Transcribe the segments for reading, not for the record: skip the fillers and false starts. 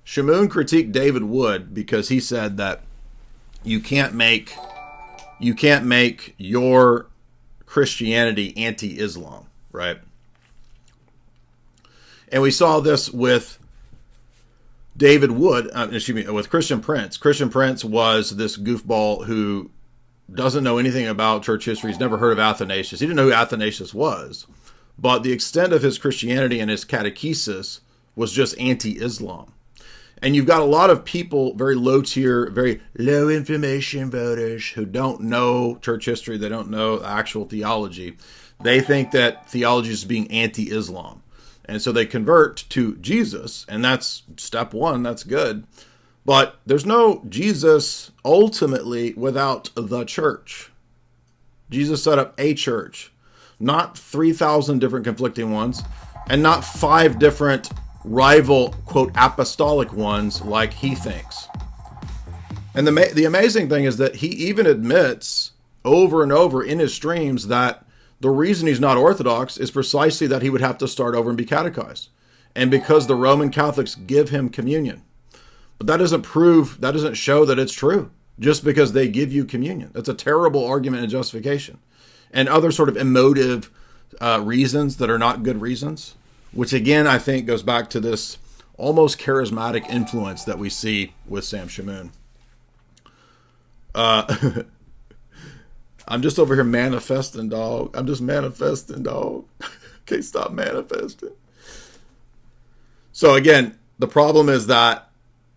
Shamoun critiqued David Wood because he said that you can't make your Christianity anti-Islam, right? And we saw this with David Wood, with Christian Prince. Christian Prince was this goofball who doesn't know anything about church history. He's never heard of Athanasius. He didn't know who Athanasius was. But the extent of his Christianity and his catechesis was just anti-Islam. And you've got a lot of people, very low tier, very low information voters who don't know church history. They don't know actual theology. They think that theology is being anti-Islam. And so they convert to Jesus. And that's step one. That's good. But there's no Jesus ultimately without the church. Jesus set up a church, not 3,000 different conflicting ones, and not 5 different rival, quote, apostolic ones like he thinks. And the amazing thing is that he even admits over and over in his streams that the reason he's not Orthodox is precisely that he would have to start over and be catechized. And because the Roman Catholics give him communion. But that doesn't show that it's true just because they give you communion. That's a terrible argument and justification. And other sort of emotive reasons that are not good reasons, which again, I think goes back to this almost charismatic influence that we see with Sam Shamoun. I'm just over here manifesting, dog. I'm just manifesting, dog. Can't stop manifesting. So again, the problem is that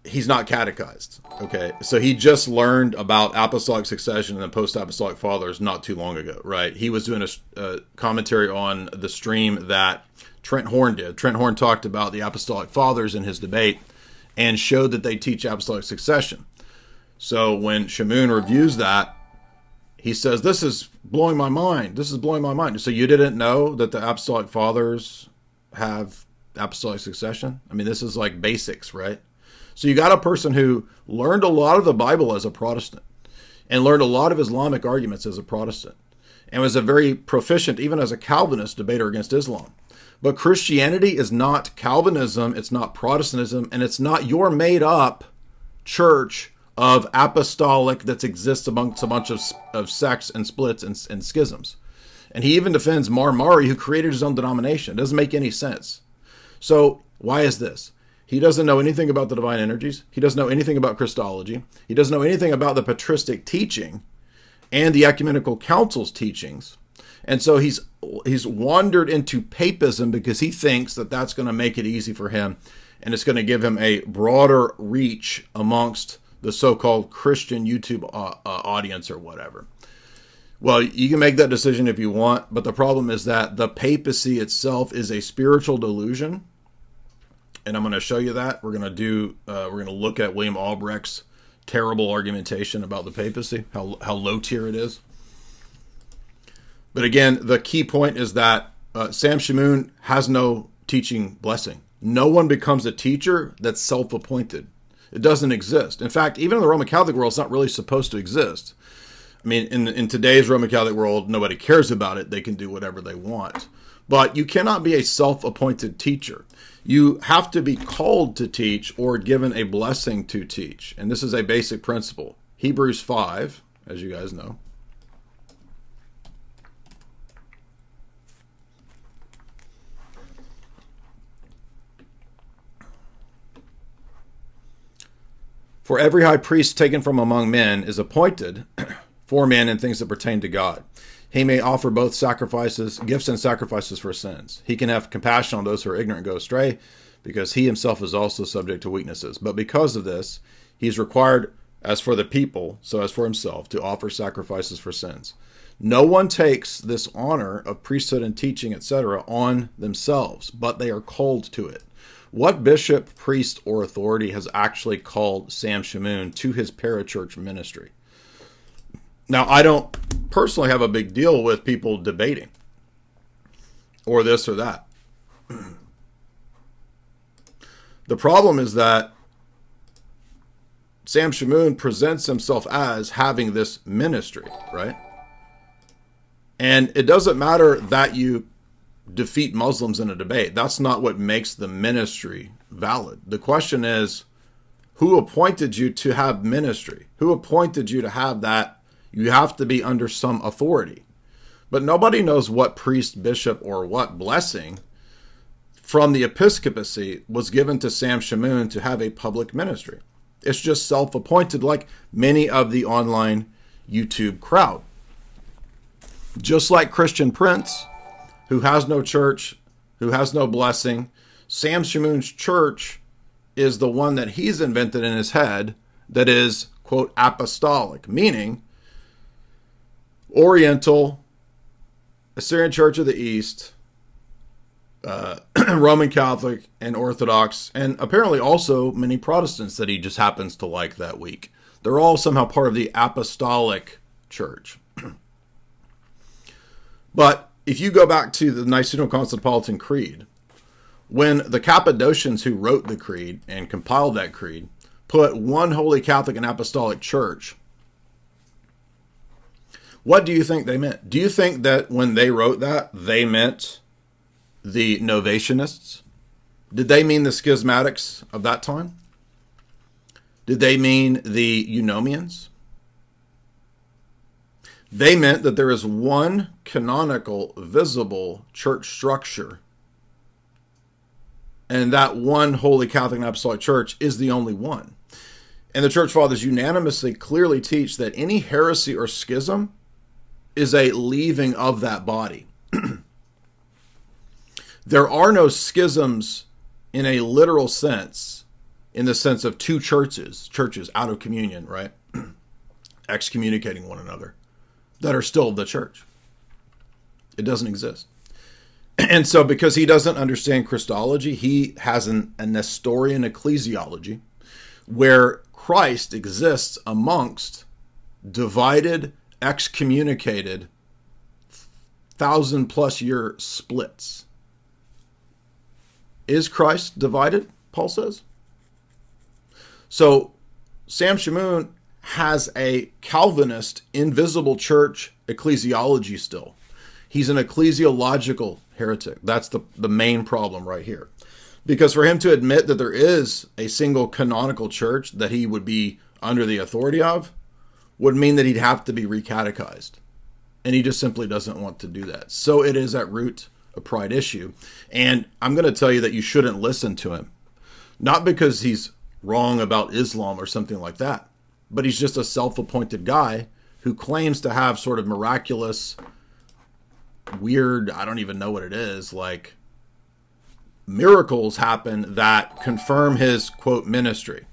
he's not catechized. Okay, so he just learned about apostolic succession and post-apostolic fathers not too long ago, right? He was doing a commentary on the stream that Trent Horn did. Trent Horn talked about the apostolic fathers in his debate and showed that they teach apostolic succession. So when Shamoun reviews that, he says, this is blowing my mind. This is blowing my mind. So you didn't know that the apostolic fathers have apostolic succession? I mean, this is like basics, right? So you got a person who learned a lot of the Bible as a Protestant and learned a lot of Islamic arguments as a Protestant and was a very proficient, even as a Calvinist, debater against Islam. But Christianity is not Calvinism, it's not Protestantism, and it's not your made-up church of apostolic that exists amongst a bunch of sects and splits and schisms. And he even defends Marmari, who created his own denomination. It doesn't make any sense. So why is this? He doesn't know anything about the divine energies. He doesn't know anything about Christology. He doesn't know anything about the patristic teaching and the ecumenical council's teachings. And so he's wandered into papism because he thinks that that's going to make it easy for him and it's going to give him a broader reach amongst the so-called Christian YouTube audience or whatever. Well, you can make that decision if you want, but the problem is that the papacy itself is a spiritual delusion. And I'm going to show you that. We're going to look at William Albrecht's terrible argumentation about the papacy, how low tier it is. But again, the key point is that Sam Shamoun has no teaching blessing. No one becomes a teacher that's self-appointed. It doesn't exist. In fact, even in the Roman Catholic world, it's not really supposed to exist. I mean, in today's Roman Catholic world, nobody cares about it. They can do whatever they want. But you cannot be a self-appointed teacher. You have to be called to teach or given a blessing to teach. And this is a basic principle. Hebrews 5, as you guys know. For every high priest taken from among men is appointed for men in things that pertain to God. He may offer both sacrifices, gifts and sacrifices for sins. He can have compassion on those who are ignorant and go astray, because he himself is also subject to weaknesses. But because of this, he is required, as for the people, so as for himself, to offer sacrifices for sins. No one takes this honor of priesthood and teaching, etc., on themselves, but they are called to it. What bishop, priest, or authority has actually called Sam Shamoun to his parachurch ministry? Now, I don't personally have a big deal with people debating or this or that. The problem is that Sam Shamoun presents himself as having this ministry, right? And it doesn't matter that you defeat Muslims in a debate. That's not what makes the ministry valid. The question is, Who appointed you to have ministry? Who appointed you to have that? You have to be under some authority. But nobody knows what priest, bishop, or what blessing from the episcopacy was given to Sam Shamoun to have a public ministry. It's just self-appointed, like many of the online YouTube crowd. Just like Christian Prince, who has no church, who has no blessing, Sam Shamoun's church is the one that he's invented in his head that is, quote, apostolic, meaning Oriental, Assyrian Church of the East, Roman Catholic, and Orthodox, and apparently also many Protestants that he just happens to like that week. They're all somehow part of the apostolic church. But if you go back to the Niceno-Constantinopolitan Creed, when the Cappadocians who wrote the creed and compiled that creed put one Holy Catholic and Apostolic Church, what do you think they meant? Do you think that when they wrote that, they meant the Novatianists? Did they mean the schismatics of that time? Did they mean the Eunomians? They meant that there is one canonical, visible church structure, and that one Holy Catholic and Apostolic Church is the only one. And the Church Fathers unanimously clearly teach that any heresy or schism is a leaving of that body. There are no schisms in a literal sense, in the sense of two churches out of communion, right? Excommunicating one another, that are still the church. It doesn't exist. And so because he doesn't understand Christology, he has a Nestorian ecclesiology where Christ exists amongst divided, excommunicated, 1,000+ year splits. Is Christ divided? Paul says. So Sam Shamoun has a Calvinist invisible church ecclesiology still. He's an ecclesiological heretic. That's the main problem right here. Because for him to admit that there is a single canonical church that he would be under the authority of would mean that he'd have to be recatechized. And he just simply doesn't want to do that. So it is at root a pride issue. And I'm going to tell you that you shouldn't listen to him. Not because he's wrong about Islam or something like that, but he's just a self-appointed guy who claims to have sort of miraculous, weird, I don't even know what it is, like miracles happen that confirm his, quote, ministry.